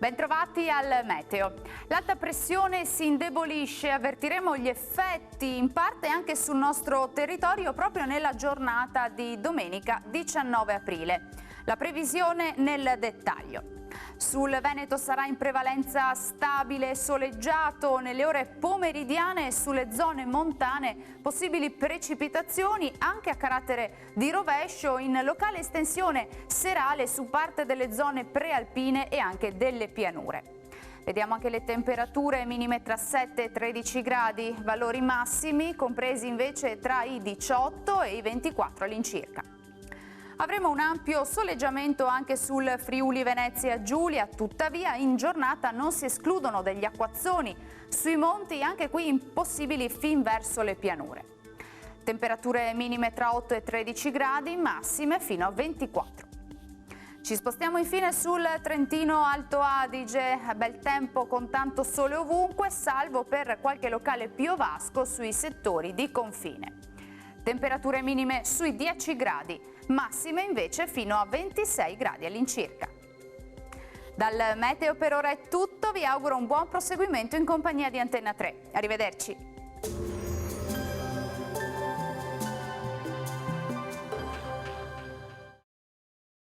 Bentrovati al meteo. L'alta pressione si indebolisce, avvertiremo gli effetti in parte anche sul nostro territorio proprio nella giornata di domenica 19 aprile. La previsione nel dettaglio. Sul Veneto sarà in prevalenza stabile e soleggiato nelle ore pomeridiane e sulle zone montane possibili precipitazioni anche a carattere di rovescio in locale estensione serale su parte delle zone prealpine e anche delle pianure. Vediamo anche le temperature minime tra 7 e 13 gradi, valori massimi compresi invece tra i 18 e i 24 all'incirca. Avremo un ampio soleggiamento anche sul Friuli Venezia Giulia, tuttavia in giornata non si escludono degli acquazzoni sui monti, anche qui impossibili fin verso le pianure. Temperature minime tra 8 e 13 gradi, massime fino a 24. Ci spostiamo infine sul Trentino Alto Adige, bel tempo con tanto sole ovunque, salvo per qualche locale piovasco sui settori di confine. Temperature minime sui 10 gradi, massime invece fino a 26 gradi all'incirca. Dal meteo per ora è tutto, vi auguro un buon proseguimento in compagnia di Antenna 3. Arrivederci.